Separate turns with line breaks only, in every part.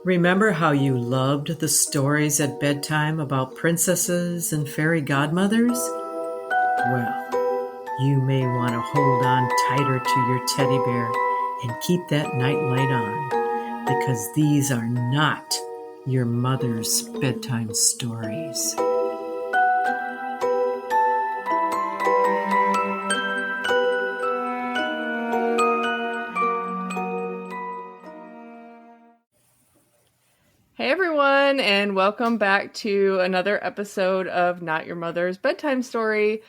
Remember how you loved the stories at bedtime about princesses and fairy godmothers? Well, you may want to hold on tighter to your teddy bear and keep that nightlight on, because these are not your mother's bedtime stories.
Hey everyone, and welcome back to another episode of Not Your Mother's Bedtime Story.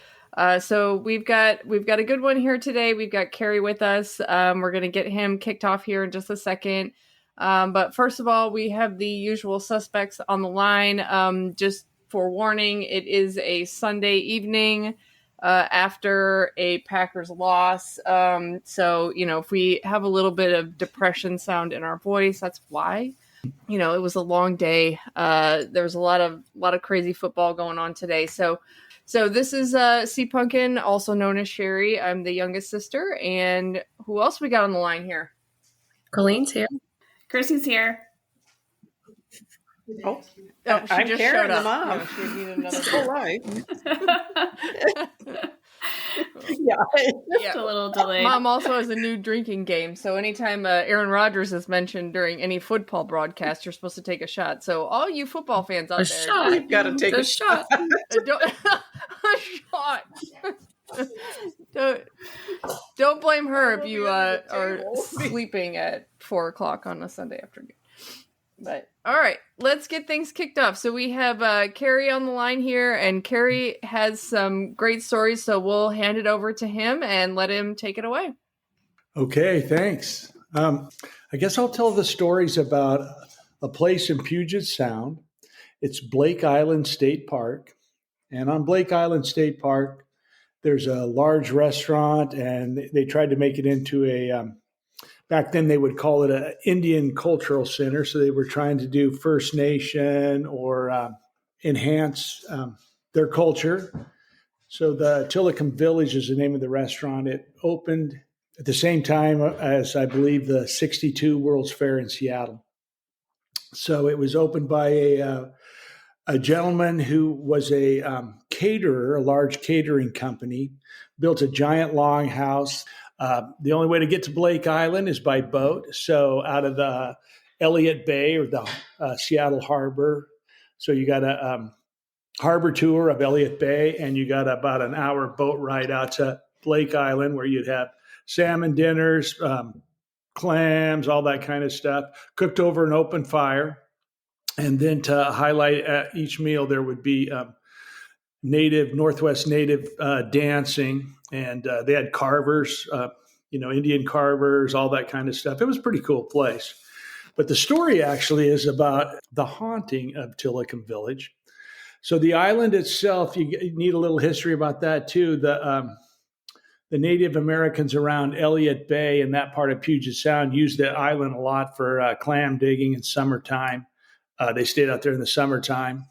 So we've got a good one here today. We've got Kary with us. We're going to get him kicked off here in just a second. But first of all, we have the usual suspects on the line. Just for warning, it is a Sunday evening after a Packers loss. So, if we have a little bit of depression sound in our voice, that's why. It was a long day. There was a lot of crazy football going on today. So this is C Pumpkin, also known as Sherry. I'm the youngest sister. And who else we got on the line here?
Colleen's here.
Chrissy's here.
Oh, she
I'm
just
Karen,
showed up.
the mom.
No, she needed another
Still alive.
Just a little delayed.
Mom also has a new drinking game. So anytime Aaron Rodgers is mentioned during any football broadcast, you're supposed to take a shot. So all you football fans out there,
You've got to take a shot.
A shot. Don't blame her if you are sleeping at 4:00 on a Sunday afternoon. But all right, let's get things kicked off. So we have Kary on the line here, and Kary has some great stories. So we'll hand it over to him and let him take it away.
Okay, thanks. I guess I'll tell the stories about a place in Puget Sound. It's Blake Island State Park. And on Blake Island State Park, there's a large restaurant, and they tried to make it into back then they would call it an Indian cultural center. So they were trying to do First Nation or enhance their culture. So the Tillicum Village is the name of the restaurant. It opened at the same time as, I believe, the 62 World's Fair in Seattle. So it was opened by a gentleman who was a caterer, a large catering company, built a giant longhouse. The only way to get to Blake Island is by boat. So out of the Elliott Bay or the Seattle Harbor. So you got a harbor tour of Elliott Bay, and you got about an hour boat ride out to Blake Island, where you'd have salmon dinners, clams, all that kind of stuff, cooked over an open fire. And then to highlight at each meal, there would be Northwest Native dancing, and they had carvers, Indian carvers, all that kind of stuff. It was a pretty cool place. But the story actually is about the haunting of Tillicum Village. So the island itself, you need a little history about that too. The Native Americans around Elliott Bay and that part of Puget Sound used the island a lot for clam digging in summertime. They stayed out there in the summertime.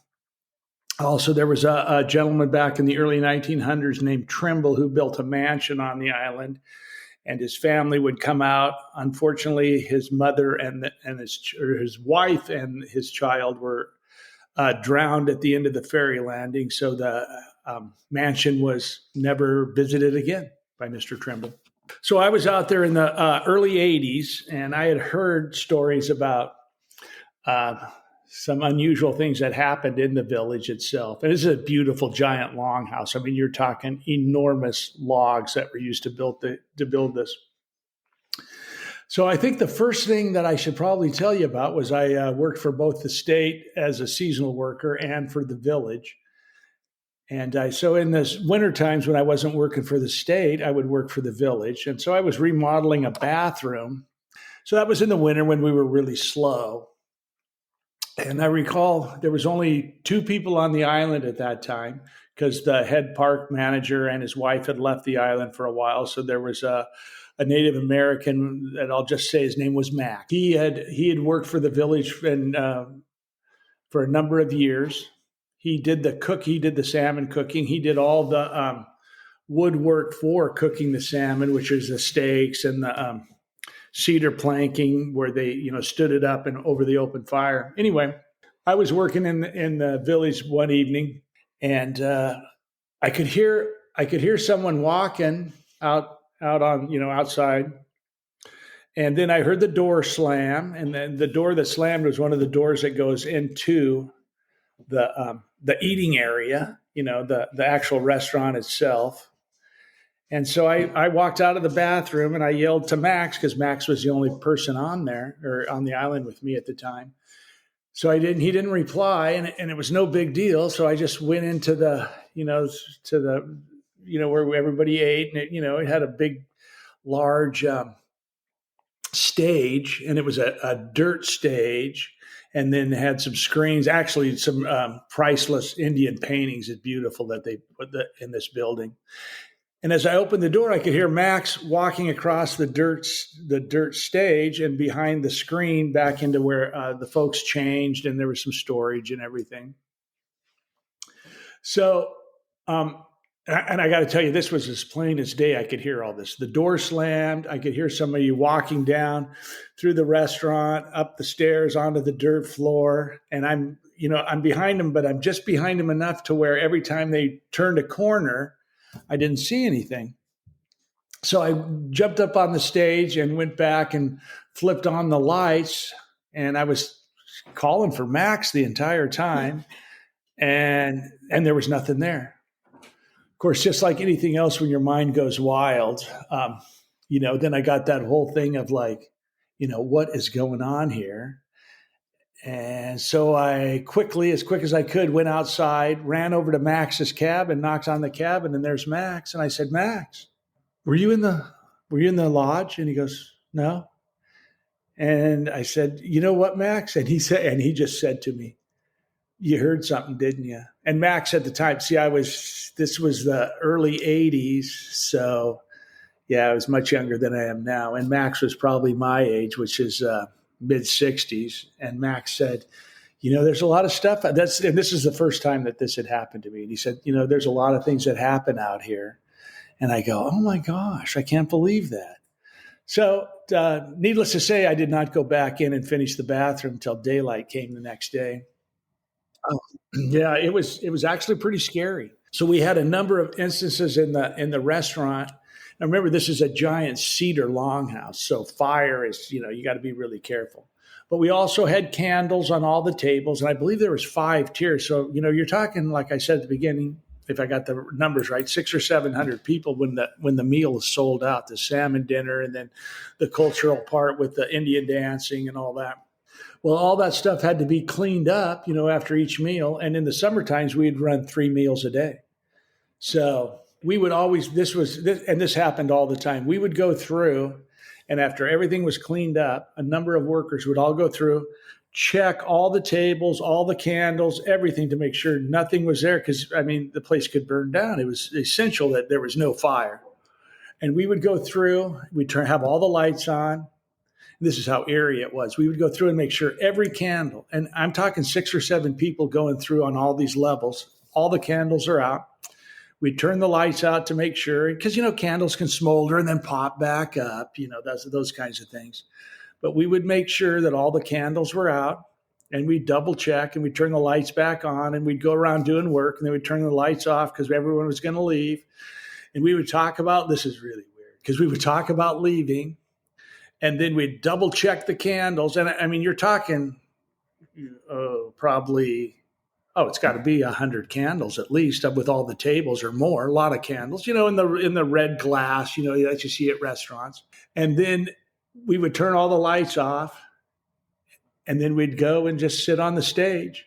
Also, there was a gentleman back in the early 1900s named Trimble who built a mansion on the island, and his family would come out. Unfortunately, his mother and his wife and his child were drowned at the end of the ferry landing, so the mansion was never visited again by Mr. Trimble. So I was out there in the early 80s, and I had heard stories about some unusual things that happened in the village itself. And this is a beautiful, giant longhouse. I mean, you're talking enormous logs that were used to build this. So I think the first thing that I should probably tell you about was I worked for both the state as a seasonal worker and for the village. And so in the winter times when I wasn't working for the state, I would work for the village. And so I was remodeling a bathroom. So that was in the winter when we were really slow. And I recall there was only 2 people on the island at that time because the head park manager and his wife had left the island for a while. So there was a Native American, and I'll just say his name was Mac. He had worked for the village for a number of years. He did the salmon cooking. He did all the woodwork for cooking the salmon, which is the steaks and the cedar planking where they, stood it up and over the open fire. Anyway, I was working in the village one evening, and I could hear someone walking out on outside, and then I heard the door slam, and then the door that slammed was one of the doors that goes into the eating area, the actual restaurant itself. And so I walked out of the bathroom and I yelled to Max, because Max was the only person on there or on the island with me at the time. So he didn't reply, and it was no big deal. So I just went into where everybody ate, and it had a big, large stage, and it was a dirt stage, and then had some screens, actually some priceless Indian paintings. It's beautiful that they put in this building. And as I opened the door, I could hear Max walking across the dirt stage and behind the screen back into where the folks changed, and there was some storage and everything. So, and I got to tell you, this was as plain as day. I could hear all this. The door slammed. I could hear somebody walking down through the restaurant, up the stairs onto the dirt floor, and I'm behind them, but I'm just behind them enough to where every time they turned a corner, I didn't see anything. So I jumped up on the stage and went back and flipped on the lights, and I was calling for Max the entire time, and there was nothing there. Of course, just like anything else, when your mind goes wild, then I got that whole thing of like, what is going on here? And so I as quick as I could, went outside, ran over to Max's cabin, knocked on the cabin, and there's Max. And I said, Max, were you in the lodge? And he goes, no. And I said, you know what, Max? And he just said to me, you heard something, didn't you? And Max at the time, this was the early 80s. So yeah, I was much younger than I am now. And Max was probably my age, which is, mid 60s. And Max said, there's a lot of stuff and this is the first time that this had happened to me. And he said, there's a lot of things that happen out here. And I go, oh my gosh, I can't believe that. So needless to say, I did not go back in and finish the bathroom until daylight came the next day. Oh, yeah, it was actually pretty scary. So we had a number of instances in the restaurant. Now, remember, this is a giant cedar longhouse, so fire is, you got to be really careful. But we also had candles on all the tables, and I believe there was 5 tiers. So, you're talking, like I said at the beginning, if I got the numbers right, 600 or 700 people when the meal is sold out, the salmon dinner, and then the cultural part with the Indian dancing and all that. Well, all that stuff had to be cleaned up, after each meal. And in the summer times, we'd run 3 meals a day. So we would always, this happened all the time. We would go through, and after everything was cleaned up, a number of workers would all go through, check all the tables, all the candles, everything to make sure nothing was there. Because, the place could burn down. It was essential that there was no fire. And we would go through, we'd have all the lights on. This is how eerie it was. We would go through and make sure every candle, and I'm talking 6 or 7 people going through on all these levels, all the candles are out. We'd turn the lights out to make sure, because, candles can smolder and then pop back up, those kinds of things. But we would make sure that all the candles were out, and we'd double check, and we'd turn the lights back on, and we'd go around doing work, and then we'd turn the lights off because everyone was going to leave. And we would talk about, this is really weird, because we would talk about leaving. And then we'd double check the candles. And you're talking probably, it's got to be 100 candles at least with all the tables or more, a lot of candles, in the red glass, that you see at restaurants. And then we would turn all the lights off, and then we'd go and just sit on the stage.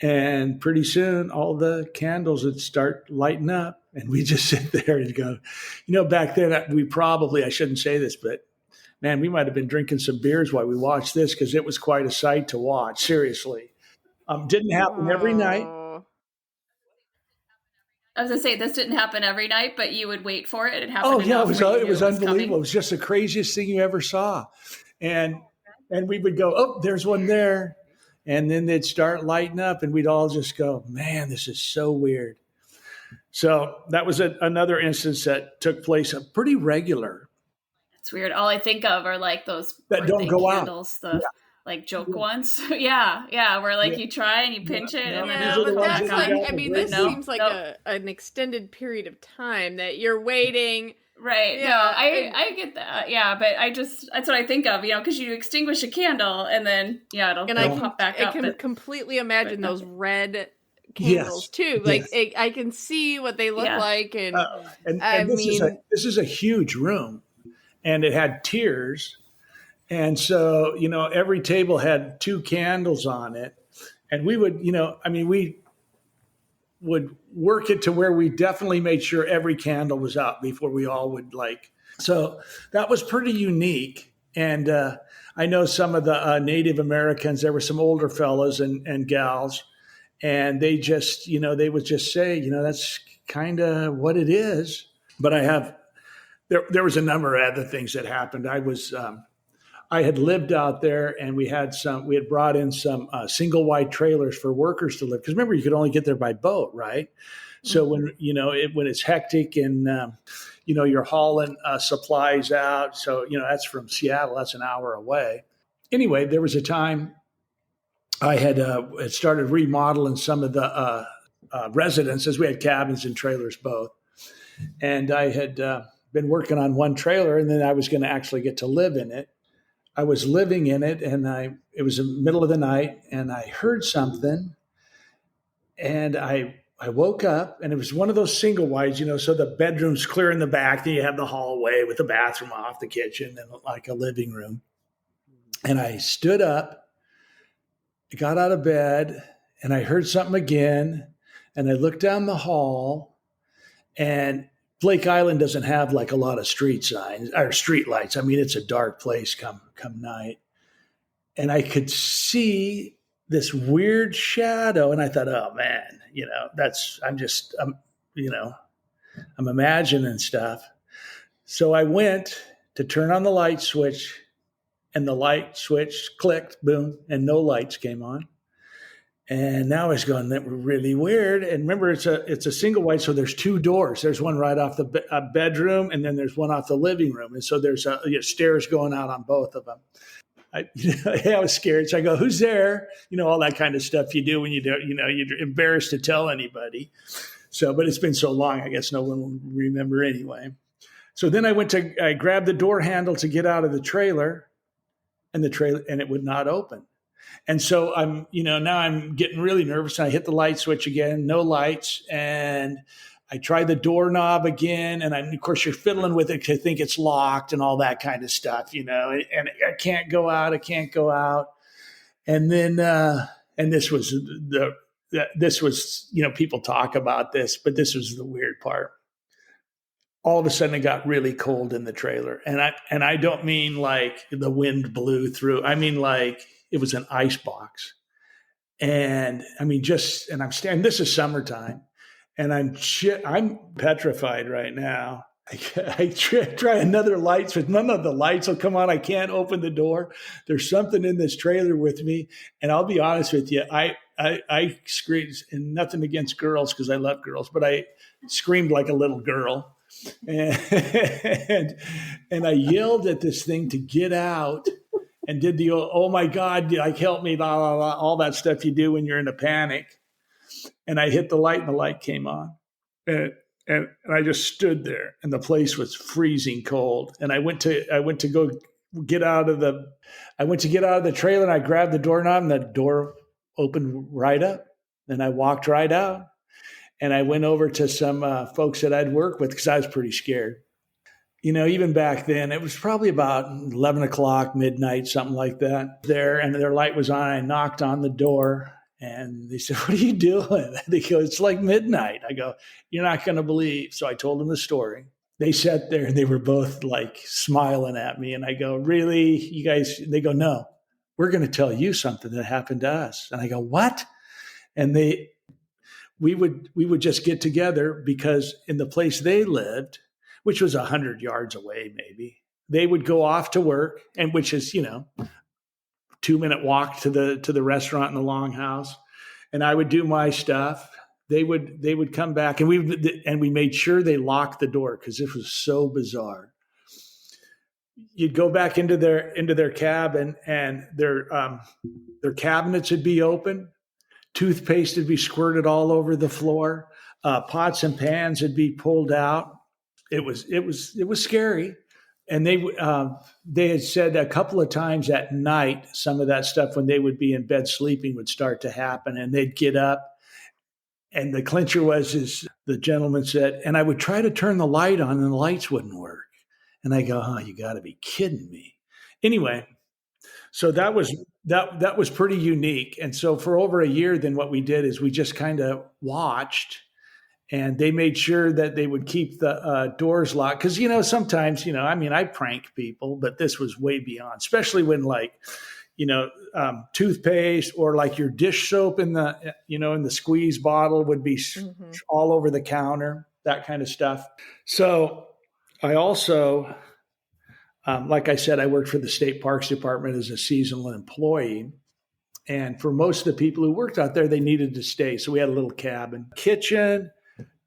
And pretty soon all the candles would start lighting up, and we just sit there and go, back then I shouldn't say this, but man, we might have been drinking some beers while we watched this, because it was quite a sight to watch. Seriously. Didn't happen every night.
I was going to say, this didn't happen every night, but you would wait for it. It happened.
Oh, yeah, it was unbelievable. Coming. It was just the craziest thing you ever saw. And we would go, oh, there's one there. And then they'd start lighting up, and we'd all just go, man, this is so weird. So that was another instance that took place pretty regular.
It's weird. All I think of are like those
that don't
birthday
go out.
candles, the like joke ones. Yeah, where like you try and you pinch it and then
these
it
are the
goes
ones
back
that
on.
you got.
This
No,
seems like
no.
an extended period of time that you're waiting.
Right.
Yeah,
No, I get that. Yeah, but that's what I think of, because you extinguish a candle and then it'll pop back up.
I can completely imagine those red candles
Yes.
too. Like I can see what they look like, and
this is a huge room, and it had tiers, and so every table had 2 candles on it, and we would we would work it to where we definitely made sure every candle was out before we all would so that was pretty unique. And I know some of the Native Americans, there were some older fellows and gals, and they just, they would just say, that's kind of what it is. But there was a number of other things that happened. I had lived out there, and we had brought in some single wide trailers for workers to live. Because remember, you could only get there by boat, right? So when it's hectic and you're hauling supplies out, so that's from Seattle, that's an hour away. Anyway, there was a time I had started remodeling some of the residences. We had cabins and trailers both, and I had been working on one trailer, and then I was going to actually get to live in it. I was living in it, and it was the middle of the night, and I heard something, and I woke up, and it was one of those single wides, so the bedroom's clear in the back, then you have the hallway with the bathroom off, the kitchen, and like a living room. And I stood up, got out of bed, and I heard something again, and I looked down the hall, and Blake Island doesn't have like a lot of street signs or street lights. I mean, it's a dark place come night. And I could see this weird shadow. And I thought, oh man, I'm imagining stuff. So I went to turn on the light switch, and the light switch clicked, boom, and no lights came on. And now it's going, that really weird. And remember, it's a single wide, so there's 2 doors. There's one right off the bedroom, and then there's one off the living room. And so there's stairs going out on both of them. I was scared. So I go, who's there? All that kind of stuff you do when you do, you're embarrassed to tell anybody. So, but it's been so long, I guess no one will remember anyway. So then I grabbed the door handle to get out of the trailer, and it would not open. And so now I'm getting really nervous, and I hit the light switch again, no lights. And I try the doorknob again. And of course you're fiddling with it to think it's locked and all that kind of stuff, and I can't go out. And then, and this was people talk about this, but this was the weird part. All of a sudden it got really cold in the trailer. And I don't mean like the wind blew through. I mean, like, it was an ice box. And I mean, and I'm standing, this is summertime, and I'm petrified right now. I try another light switch. None of the lights will come on. I can't open the door. There's something in this trailer with me. And I'll be honest with you. I screamed, and nothing against girls, because I love girls, but I screamed like a little girl. And I yelled at this thing to get out, and did the, oh my God, like help me, blah, blah, blah, all that stuff you do when you're in a panic. And I hit the light, and the light came on. And I just stood there, and the place was freezing cold. And I went to go get out of the trailer, and I grabbed the doorknob, and the door opened right up. And I walked right out, and I went over to some folks that I'd worked with, because I was pretty scared. Even back then, it was probably about 11 o'clock, midnight, something like that there. And their light was on. I knocked on the door, and they said, what are you doing? They go, it's like midnight. I go, you're not going to believe. So I told them the story. They sat there, and they were both like smiling at me. And I go, really, you guys? They go, no, we're going to tell you something that happened to us. And I go, what? And we would just get together, because in the place they lived, which was 100 yards away, maybe, they would go off to work, and which is, 2-minute walk to the restaurant in the Longhouse. And I would do my stuff. They would come back, and we made sure they locked the door, because this was so bizarre. you'd go back into their cabin, and their cabinets would be open. Toothpaste would be squirted all over the floor. Pots and pans would be pulled out. It was scary. And they had said a couple of times at night, some of that stuff when they would be in bed sleeping would start to happen, and they'd get up. And the clincher is the gentleman said, and I would try to turn the light on, and the lights wouldn't work. And I go, oh, you got to be kidding me. Anyway, so that was pretty unique. And so for over a year, then what we did is we just kind of watched. And they made sure that they would keep the doors locked. Because, sometimes, I prank people, but this was way beyond, especially when toothpaste or like your dish soap in the squeeze bottle would be all over the counter, that kind of stuff. So I also, like I said, I worked for the State Parks Department as a seasonal employee. And for most of the people who worked out there, they needed to stay. So we had a little cabin, kitchen,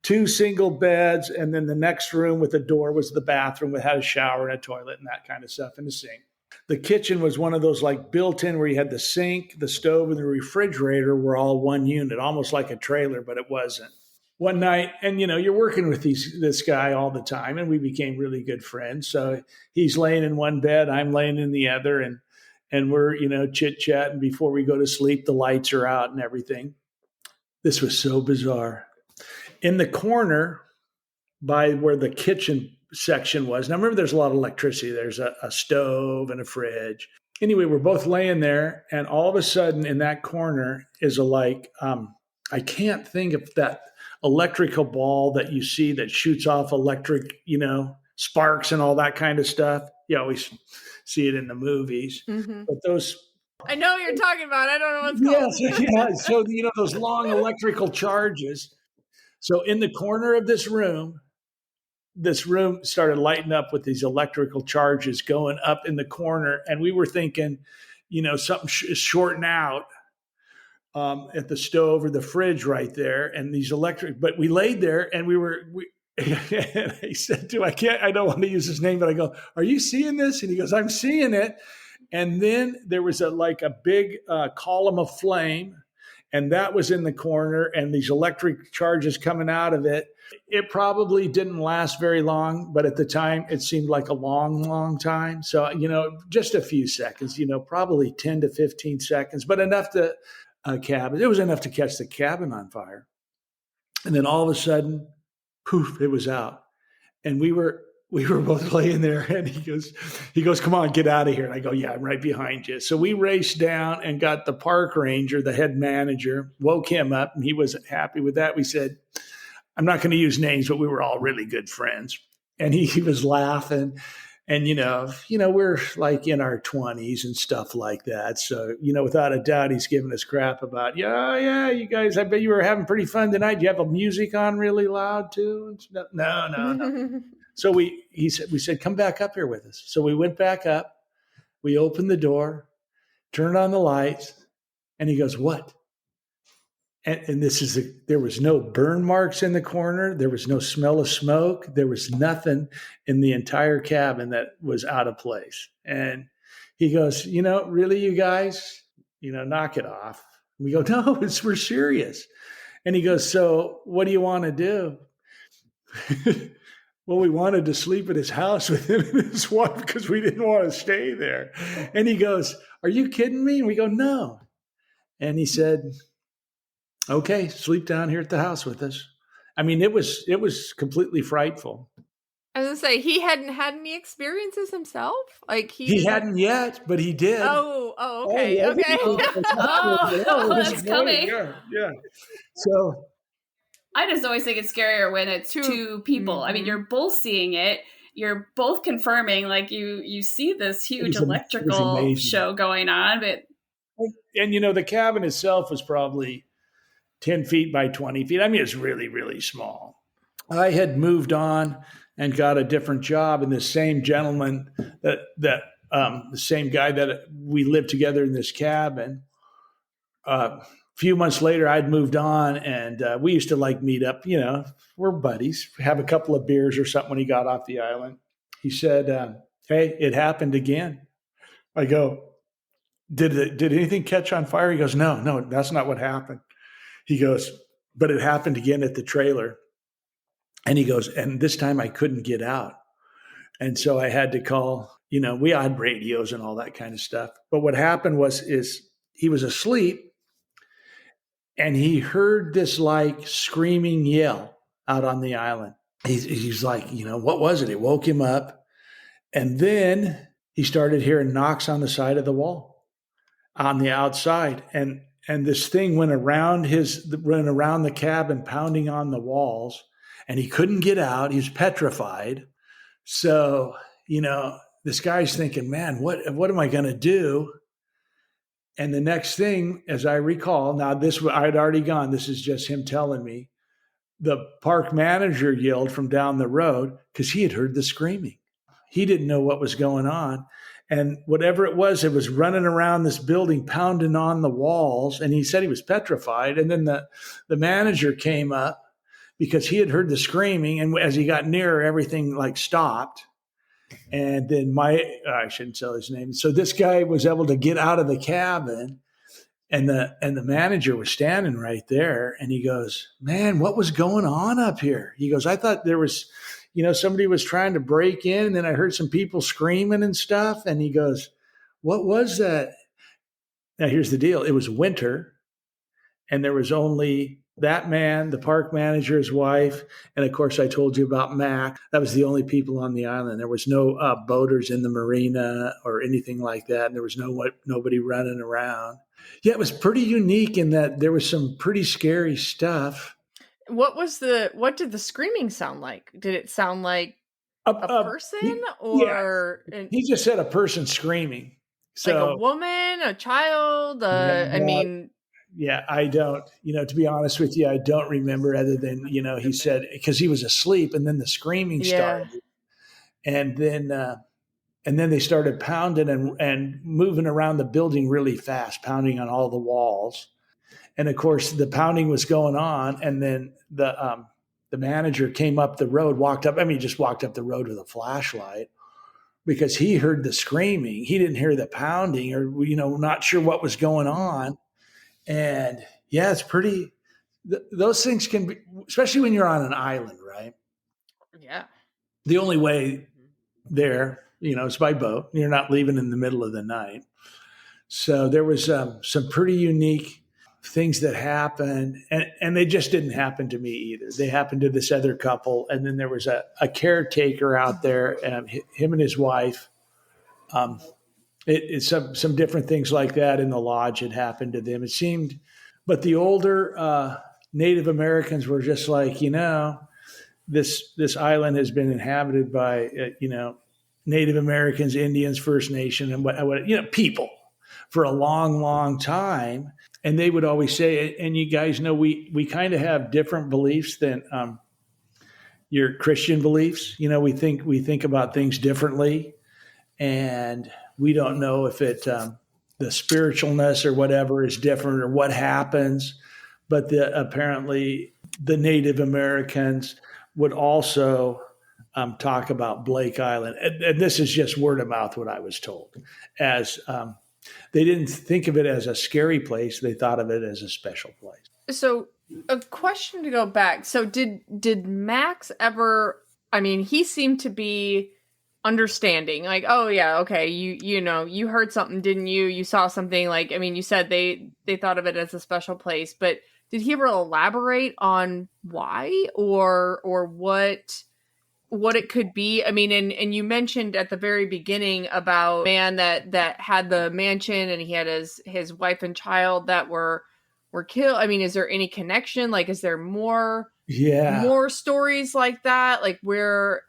2 single beds, and then the next room with a door was the bathroom. It had a shower and a toilet and that kind of stuff, and a sink. The kitchen was one of those like built in where you had the sink, the stove, and the refrigerator were all one unit, almost like a trailer, but it wasn't. One night, and you're working with this guy all the time, and we became really good friends. So he's laying in one bed, I'm laying in the other, and we're chit-chatting before we go to sleep. The lights are out and everything. This was so bizarre. In the corner by where the kitchen section was. Now, remember, there's a lot of electricity. There's a stove and a fridge. Anyway, we're both laying there, and all of a sudden in that corner is I can't think of that electrical ball that you see that shoots off electric, sparks and all that kind of stuff. You always see it in the movies. Mm-hmm. But those...
I know what you're talking about. I don't know what's called.
Yeah. So, those long electrical charges. So in the corner of this room started lighting up with these electrical charges going up in the corner. And we were thinking, something is shorting out at the stove or the fridge right there. And these but we laid there and and I said to him, I don't want to use his name, but I go, are you seeing this? And he goes, I'm seeing it. And then there was a big column of flame. And that was in the corner, and these electric charges coming out of it. It probably didn't last very long, but at the time, it seemed like a long, long time. So, just a few seconds, probably 10 to 15 seconds, but enough to it was enough to catch the cabin on fire. And then all of a sudden, poof, it was out. And we were both laying there, and he goes, come on, get out of here. And I go, yeah, I'm right behind you. So we raced down and got the park ranger, the head manager, woke him up, and he wasn't happy with that. We said, I'm not going to use names, but we were all really good friends. And he was laughing. And, we're like in our 20s and stuff like that. So, without a doubt, he's giving us crap about, yeah, you guys, I bet you were having pretty fun tonight. Do you have the music on really loud too? No. So we said, come back up here with us. So we went back up, we opened the door, turned on the lights, and he goes, what? And there was no burn marks in the corner. There was no smell of smoke. There was nothing in the entire cabin that was out of place. And he goes, really, you guys, knock it off. We go, no, we're serious. And he goes, so what do you want to do? Well, we wanted to sleep at his house with him and his wife because we didn't want to stay there. And he goes, are you kidding me? And we go, no. And he said, okay, sleep down here at the house with us. I mean, it was completely frightful.
I was going to say, he hadn't had any experiences himself? Like
he hadn't yet, but he did.
Oh, okay.
Oh,
okay.
That's coming.
Yeah. So...
I just always think it's scarier when it's two people. Mm-hmm. I mean, you're both seeing it. You're both confirming, like you see this huge electrical show going on. But
the cabin itself was probably 10 feet by 20 feet. I mean, it's really, really small. I had moved on and got a different job, and the same gentleman the same guy that we lived together in this cabin. Few months later, I'd moved on, and we used to meet up. We're buddies, have a couple of beers or something when he got off the island. He said, Hey, it happened again. I go, did anything catch on fire? He goes, no, that's not what happened. He goes, but it happened again at the trailer. And he goes, and this time I couldn't get out. And so I had to call, we had radios and all that kind of stuff. But what happened is he was asleep and he heard this like screaming yell out on the island. He's like, what was it? It woke him up. And then he started hearing knocks on the side of the wall on the outside. And this thing went around the cabin, pounding on the walls, and he couldn't get out. He was petrified. So, this guy's thinking, man, what am I going to do? And the next thing, as I recall, now I'd already gone. This is just him telling me. The park manager yelled from down the road because he had heard the screaming. He didn't know what was going on. And whatever it was running around this building, pounding on the walls. And he said he was petrified. And then the manager came up because he had heard the screaming. And as he got nearer, everything like stopped. And then I shouldn't tell his name. So this guy was able to get out of the cabin. And the manager was standing right there. And he goes, man, what was going on up here? He goes, I thought there was, somebody was trying to break in. And then I heard some people screaming and stuff. And he goes, what was that? Now, here's the deal. It was winter. And there was only that man, the park manager, his wife. And of course, I told you about Mac. That was the only people on the island. There was no boaters in the marina or anything like that. And there was nobody running around. Yeah, it was pretty unique in that there was some pretty scary stuff.
What did the screaming sound like? Did it sound like a person or?
Yeah. He just said a person screaming. So,
like a woman, a child?
Yeah, I don't, to be honest with you, I don't remember other than, he said, because he was asleep and then the screaming started. And then they started pounding and moving around the building really fast, pounding on all the walls. And of course, the pounding was going on. And then the manager came up the road, just walked up the road with a flashlight because he heard the screaming. He didn't hear the pounding or, not sure what was going on. And yeah, it's pretty, those things can be, especially when you're on an island, right?
Yeah.
The only way there, is by boat. You're not leaving in the middle of the night. So there was some pretty unique things that happened, and they just didn't happen to me either. They happened to this other couple, and then there was a caretaker out there, him and his wife. It's some different things like that in the lodge had happened to them. It seemed, but the older Native Americans were just like, this island has been inhabited by, Native Americans, Indians, First Nation, and what people for a long, long time. And they would always say, and you guys know, we kind of have different beliefs than your Christian beliefs. We think about things differently, and we don't know if it the spiritualness or whatever is different or what happens. But apparently the Native Americans would also talk about Blake Island. And this is just word of mouth, what I was told, as they didn't think of it as a scary place. They thought of it as a special place.
So a question to go back. So did Max ever, he seemed to be understanding, like, oh yeah, okay, you heard something, didn't you? You saw something, like, you said they thought of it as a special place, but did he ever elaborate on why or what it could be? And you mentioned at the very beginning about a man that had the mansion and he had his wife and child that were killed. Is there any connection? Like, is there more stories like that? Like, where,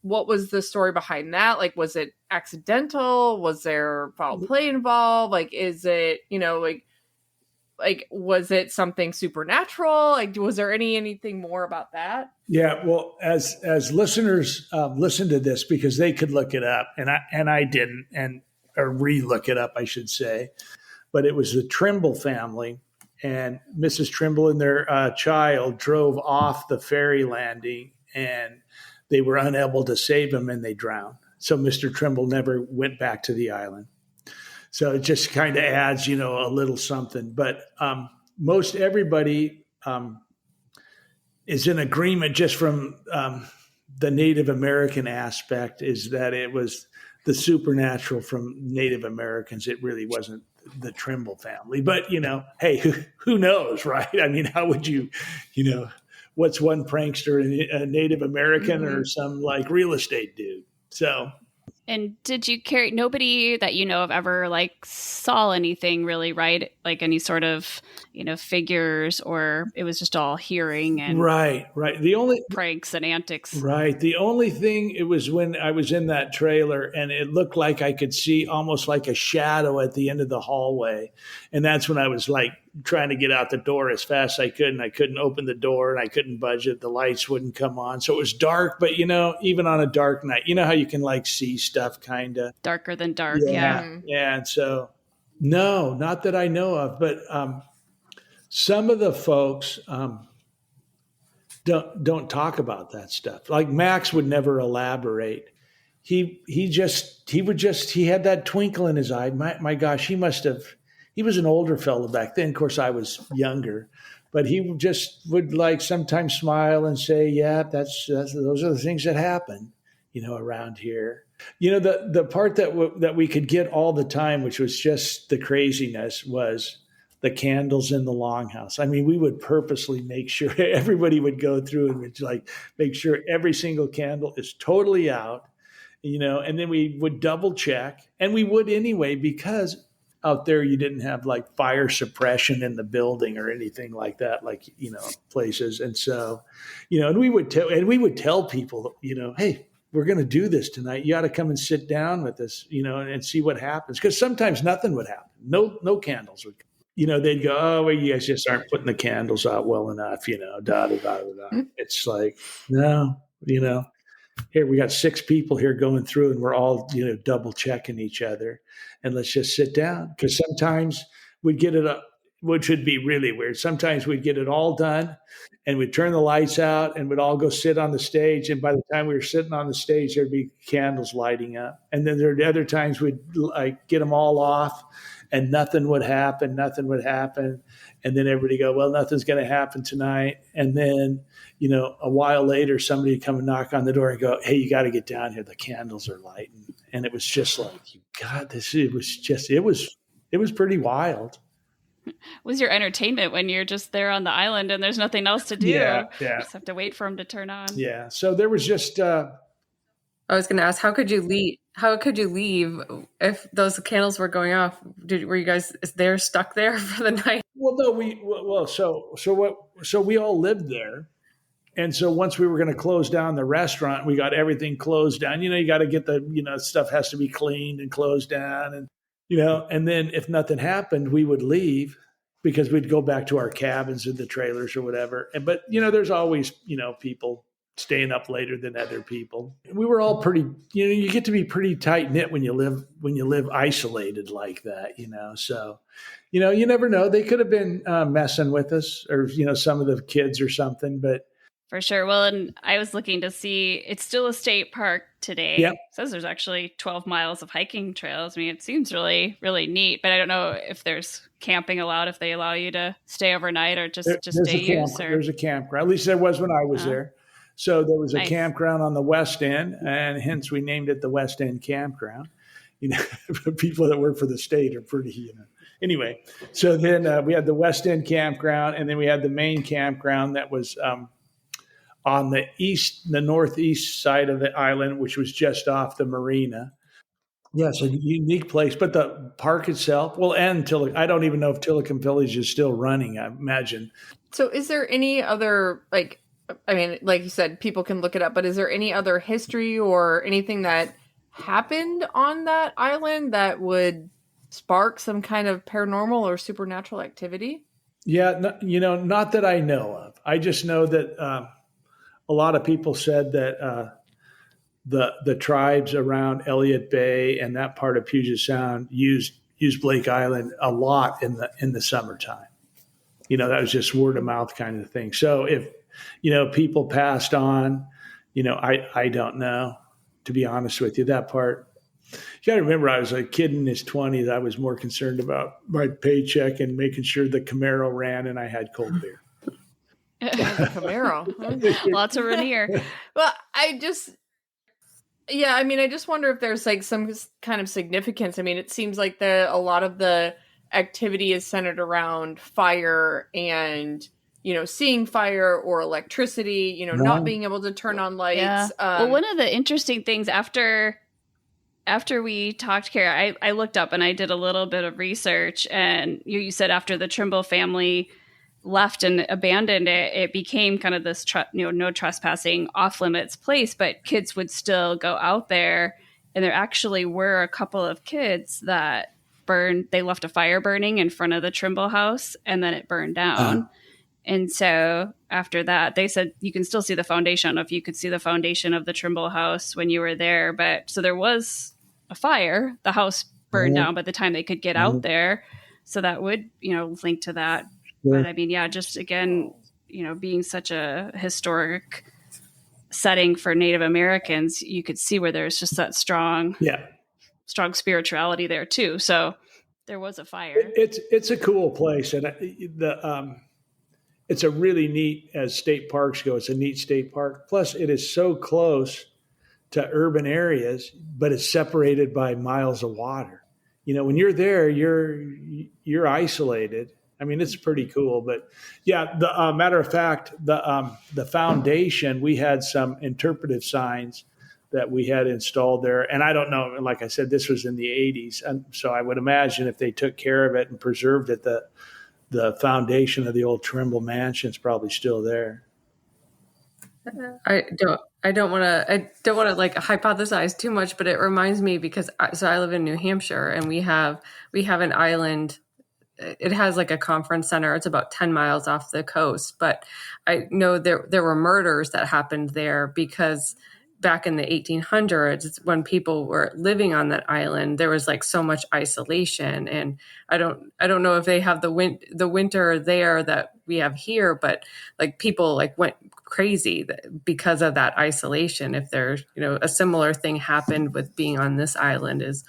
what was the story behind that? Like, was it accidental? Was there foul play involved? Like, is it, like, was it something supernatural? Like, was there anything more about that?
Yeah, well, as listeners listen to this, because they could look it up, and I didn't, or re-look it up, I should say. But it was the Trimble family, and Mrs. Trimble and their child drove off the ferry landing, and they were unable to save him, and they drowned. So Mr. Trimble never went back to the island. So it just kind of adds, a little something. But most everybody is in agreement just from the Native American aspect, is that it was the supernatural from Native Americans. It really wasn't the Trimble family. But, hey, who knows, right? I mean, how would you, what's one prankster, a Native American or some like real estate dude? So.
And did you carry, nobody that you know of ever like saw anything really, right? Like any sort of, figures, or it was just all hearing and
right. The only
pranks and antics.
Right. The only thing, it was when I was in that trailer and it looked like I could see almost like a shadow at the end of the hallway. And that's when I was like trying to get out the door as fast as I could. And I couldn't open the door and I couldn't budge it. The lights wouldn't come on. So it was dark, but even on a dark night, how you can like see stuff kind of
darker than dark.
Yeah. And so, no, not that I know of, but some of the folks don't talk about that stuff. Like Max would never elaborate. He had that twinkle in his eye. My gosh, he was an older fellow back then. Of course, I was younger, but he just would like sometimes smile and say, yeah, those are the things that happen, around here. The part that we could get all the time, which was just the craziness, was the candles in the longhouse. I mean, we would purposely make sure everybody would go through and we'd like make sure every single candle is totally out, and then we would double check, and we would anyway, because out there you didn't have like fire suppression in the building or anything like that, like, places. And so, and we would tell people, hey, we're going to do this tonight. You ought to come and sit down with us, and see what happens. Because sometimes nothing would happen. No candles would come. They'd go, oh, well, you guys just aren't putting the candles out well enough, It's like, no, here we got 6 people here going through and we're all, double checking each other, and let's just sit down. Because sometimes we'd get it up, which would be really weird. Sometimes we'd get it all done and we'd turn the lights out and we'd all go sit on the stage. And by the time we were sitting on the stage, there'd be candles lighting up. And then there'd other times we'd like get them all off and nothing would happen. And then everybody go, well, nothing's going to happen tonight. And then, a while later, somebody would come and knock on the door and go, hey, you got to get down here. The candles are lighting. And it was just like, it was pretty wild.
Was your entertainment when you're just there on the island and there's nothing else to do?
Yeah.
You just have to wait for them to turn on.
Yeah. So there was just,
I was going to ask, how could you leave if those candles were going off? Were you guys stuck there for the night?
Well, no, so we all lived there. And so once we were going to close down the restaurant, we got everything closed down. You got to get the, stuff has to be cleaned and closed down. And, and then if nothing happened, we would leave because we'd go back to our cabins in the trailers or whatever. But, there's always, people staying up later than other people. We were all pretty, you get to be pretty tight knit when you live isolated like that, so, you never know. They could have been messing with us or, some of the kids or something, but.
For sure. Well, and I was looking to see, it's still a state park today.
Yep.
It says there's actually 12 miles of hiking trails. I mean, it seems really, really neat, but I don't know if there's camping allowed, if they allow you to stay overnight or just day use.
There's a campground. At least there was when I was there. So there was a campground on the West End, and hence we named it the West End Campground. People that work for the state are pretty, Anyway, so then we had the West End Campground, and then we had the main campground that was on the northeast side of the island, which was just off the marina. Yes, a unique place. But the park itself, I don't even know if Tillicum Village is still running, I imagine.
So is there any other, like you said, people can look it up, but is there any other history or anything that happened on that island that would spark some kind of paranormal or supernatural activity?
Yeah, not that I know of. I just know that a lot of people said that the tribes around Elliott Bay and that part of Puget Sound used Blake Island a lot in the summertime. That was just word of mouth kind of thing. So if people passed on, I don't know. to be honest with you. That part, you got to remember, I was a kid in his 20s. I was more concerned about my paycheck and making sure the Camaro ran and I had cold beer.
Camaro.
Lots of Ranier.
Well, I just wonder if there's like some kind of significance. I mean, it seems like a lot of the activity is centered around fire and, seeing fire or electricity, not being able to turn on lights.
Yeah. Well, one of the interesting things after we talked, Kary, I looked up and I did a little bit of research, and you said after the Trimble family left and abandoned it, it became kind of this, no trespassing, off limits place, but kids would still go out there. And there actually were a couple of kids that they left a fire burning in front of the Trimble house, and then it burned down. And so after that, they said you can still see the foundation. I don't know if you could see the foundation of the Trimble house when you were there, but so there was a fire, the house burned down by the time they could get out there. So that would, link to that. But I mean, yeah, just again, being such a historic setting for Native Americans, you could see where there's just that strong spirituality there too. So there was a fire.
It's a cool place, and it's a really neat, as state parks go, it's a neat state park. Plus, it is so close to urban areas, but it's separated by miles of water. When you're there, you're isolated. I mean, it's pretty cool, but yeah, the matter of fact, the foundation, we had some interpretive signs that we had installed there. And I don't know, like I said, this was in the 80s. And so I would imagine if they took care of it and preserved it, the foundation of the old Trimble mansion is probably still there.
I don't want to like hypothesize too much, but it reminds me because I live in New Hampshire, and we have an island. It has like a conference center. It's about 10 miles off the coast, but I know there were murders that happened there because back in the 1800s, when people were living on that island, there was like so much isolation. And I don't know if they have the winter there that we have here, but like people like went crazy because of that isolation. If there's, a similar thing happened with being on this island, is,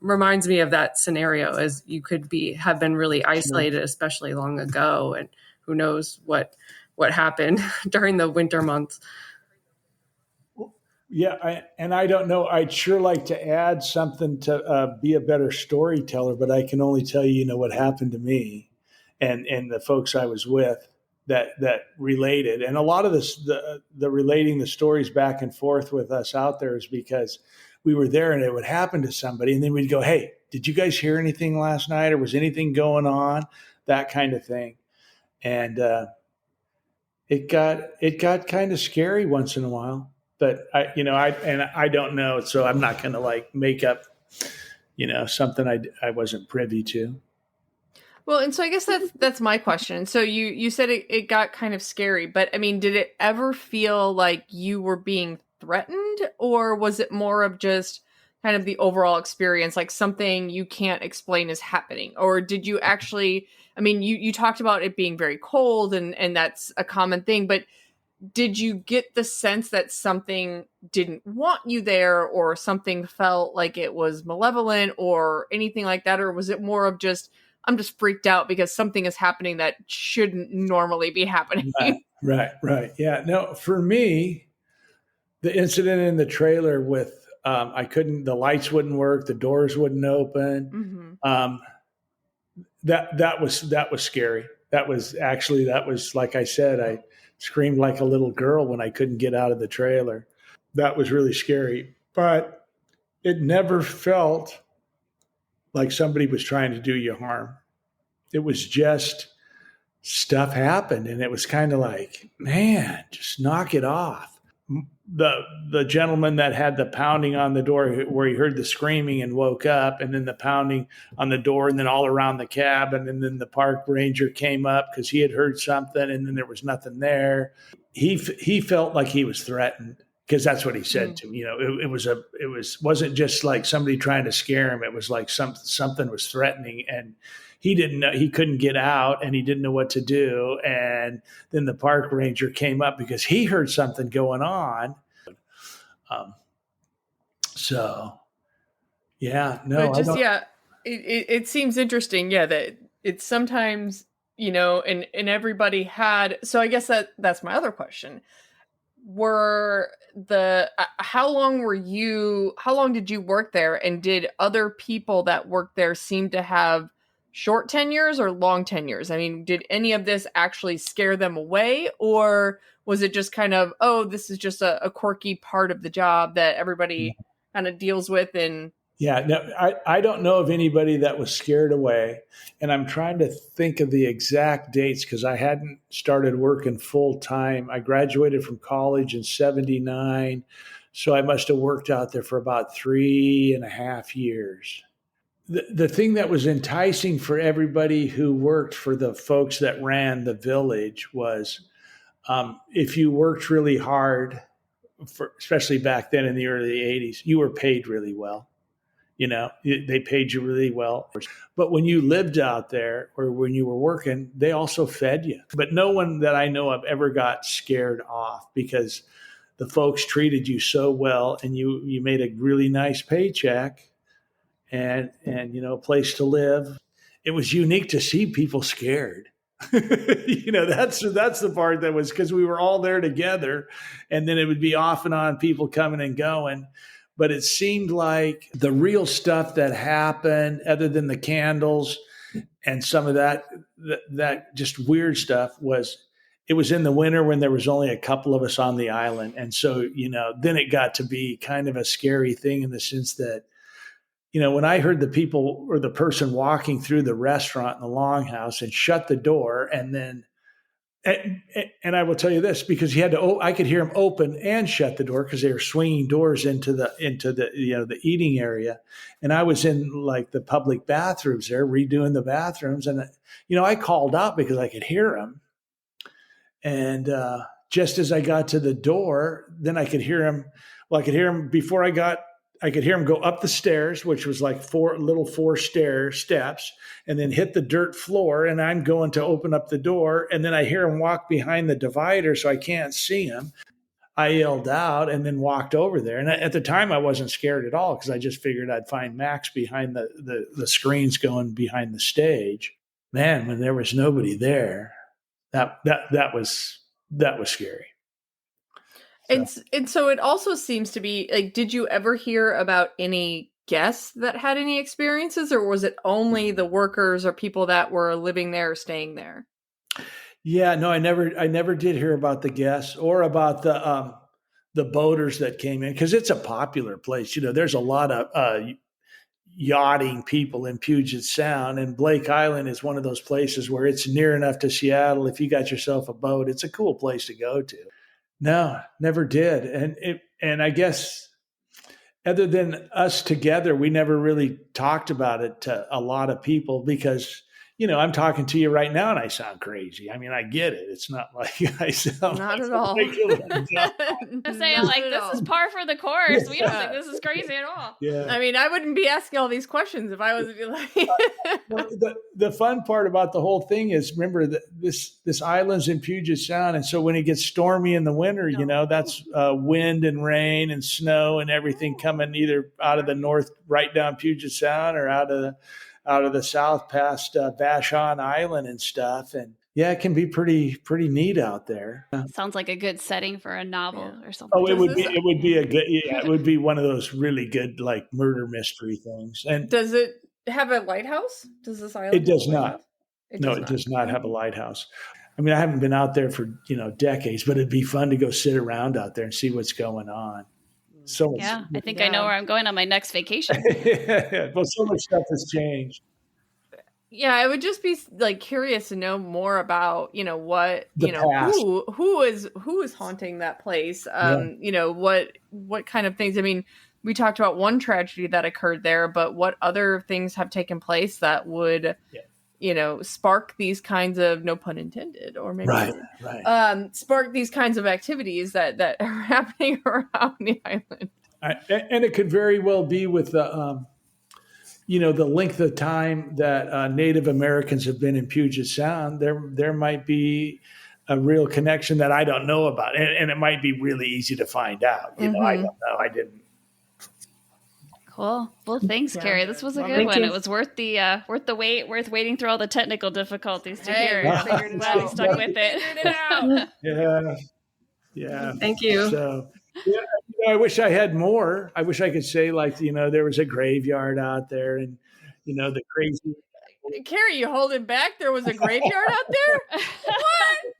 reminds me of that scenario, as you could have been really isolated, especially long ago. And who knows what happened during the winter months.
Yeah, I don't know. I'd sure like to add something to be a better storyteller, but I can only tell you, what happened to me and the folks I was with that related. And a lot of this, the relating the stories back and forth with us out there is because we were there and it would happen to somebody, and then we'd go, "Hey, did you guys hear anything last night, or was anything going on?" That kind of thing. And it got kind of scary once in a while. But I don't know, so I'm not going to like make up, something I wasn't privy to.
Well, and so I guess that's my question. So you said it got kind of scary, but I mean, did it ever feel like you were being threatened, or was it more of just kind of the overall experience, like something you can't explain is happening? Or did you actually, I mean, you talked about it being very cold and that's a common thing, but did you get the sense that something didn't want you there, or something felt like it was malevolent or anything like that? Or was it more of just, I'm just freaked out because something is happening that shouldn't normally be happening?
Right. Yeah. No, for me, the incident in the trailer with, the lights wouldn't work, the doors wouldn't open.
Mm-hmm.
That was scary. That was, like I said, I screamed like a little girl when I couldn't get out of the trailer. That was really scary, but it never felt like somebody was trying to do you harm. It was just stuff happened, and it was kind of like, man, just knock it off. The gentleman that had the pounding on the door, where he heard the screaming and woke up, and then the pounding on the door, and then all around the cabin, and then the park ranger came up because he had heard something, and then there was nothing there. He felt like he was threatened, because that's what he said to me. Wasn't just like somebody trying to scare him. It was like something was threatening, and he didn't know, he couldn't get out, and he didn't know what to do. And then the park ranger came up because he heard something going on.
It seems interesting. Yeah. That it's sometimes, and everybody had, so I guess that's my other question. How long did you work there, and did other people that worked there seem to have short tenures or long tenures? I mean, did any of this actually scare them away, or was it just kind of, oh, this is just a quirky part of the job that everybody kind of deals with? And
I don't know of anybody that was scared away. And I'm trying to think of the exact dates because I hadn't started working full time. I graduated from college in 1979. So I must have worked out there for about 3.5 years. The thing that was enticing for everybody who worked for the folks that ran the village was if you worked really hard, especially back then in the early 80s, you were paid really well. They paid you really well. But when you lived out there or when you were working, they also fed you. But no one that I know of ever got scared off because the folks treated you so well, and you made a really nice paycheck and a place to live. It was unique to see people scared. That's the part that was, because we were all there together, and then it would be off and on people coming and going. But it seemed like the real stuff that happened, other than the candles and some of that just weird stuff, it was in the winter when there was only a couple of us on the island. And so, then it got to be kind of a scary thing in the sense that, when I heard the people or the person walking through the restaurant in the longhouse and shut the door, and then, and I will tell you this, because I could hear him open and shut the door because they were swinging doors into the the eating area, and I was in like the public bathrooms there redoing the bathrooms, and I called out because I could hear him, and just as I got to the door, then I could hear him. Well, I could hear him before I could hear him go up the stairs, which was like four steps, and then hit the dirt floor. And I'm going to open up the door, and then I hear him walk behind the divider, so I can't see him. I yelled out and then walked over there. And at the time, I wasn't scared at all because I just figured I'd find Max behind the screens going behind the stage. Man, when there was nobody there, that was scary.
And so it also seems to be like, did you ever hear about any guests that had any experiences, or was it only the workers or people that were living there or staying there?
Yeah, no, I never did hear about the guests or about the boaters that came in, because it's a popular place. There's a lot of yachting people in Puget Sound, and Blake Island is one of those places where it's near enough to Seattle. If you got yourself a boat, it's a cool place to go to. No, never did. And I guess other than us together, we never really talked about it to a lot of people because, I'm talking to you right now and I sound crazy. I mean, I get it. It's not like I sound
not at all.
I'm saying like this is par for the course. Yeah. We don't think this is crazy at all.
Yeah.
I mean, I wouldn't be asking all these questions if I wasn't like.
The fun part about the whole thing is, remember that this island's in Puget Sound, and so when it gets stormy in the winter, that's wind and rain and snow and everything coming either out of the north right down Puget Sound or out of the south past Vashon Island and stuff. And yeah, it can be pretty neat out there.
Sounds like a good setting for a novel or something.
Oh, it would be one of those really good like murder mystery things. And
does it have a lighthouse? Does this island?
It does not. It does not have a lighthouse. I mean, I haven't been out there for, decades, but it'd be fun to go sit around out there and see what's going on. So
I think I know where I'm going on my next vacation.
Well, so much stuff has changed.
Yeah, I would just be like curious to know more about, what,
past.
who is haunting that place. What kind of things. I mean, we talked about one tragedy that occurred there, but what other things have taken place that would spark these kinds of, no pun intended, or maybe
right.
Spark these kinds of activities that are happening around the island.
And it could very well be with the length of time that Native Americans have been in Puget Sound. There might be a real connection that I don't know about, and it might be really easy to find out. I don't know. I didn't.
Cool. Well, thanks, Kary. This was a good one. It was worth the wait. Worth waiting through all the technical difficulties to hear.
Figured it
Glad we
out.
stuck with it.
Figured it out.
Yeah.
Thank you.
So, I wish I had more. I wish I could say there was a graveyard out there, and the crazy.
Kary, you holding back? There was a graveyard out there? What?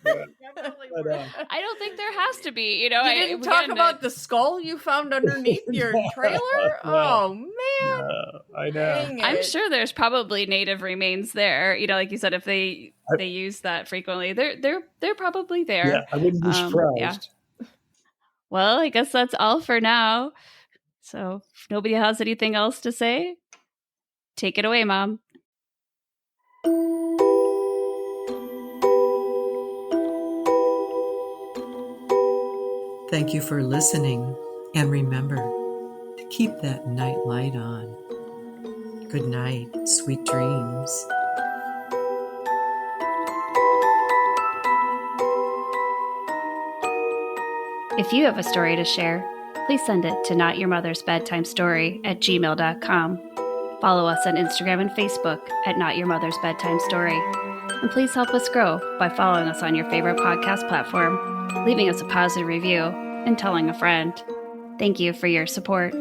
I don't think there has to be.
You didn't talk about the skull you found underneath your trailer? Oh man!
I know.
I'm sure there's probably native remains there. Like you said, if they use that frequently, they're probably there.
Yeah, I wouldn't be surprised.
Yeah. Well, I guess that's all for now. So if nobody has anything else to say, take it away, Mom.
Thank you for listening, and remember to keep that night light on. Good night, sweet dreams.
If you have a story to share, please send it to notyourmothersbedtimestory@gmail.com. Follow us on Instagram and Facebook at notyourmothersbedtimestory. And please help us grow by following us on your favorite podcast platform, leaving us a positive review, and telling a friend. Thank you for your support.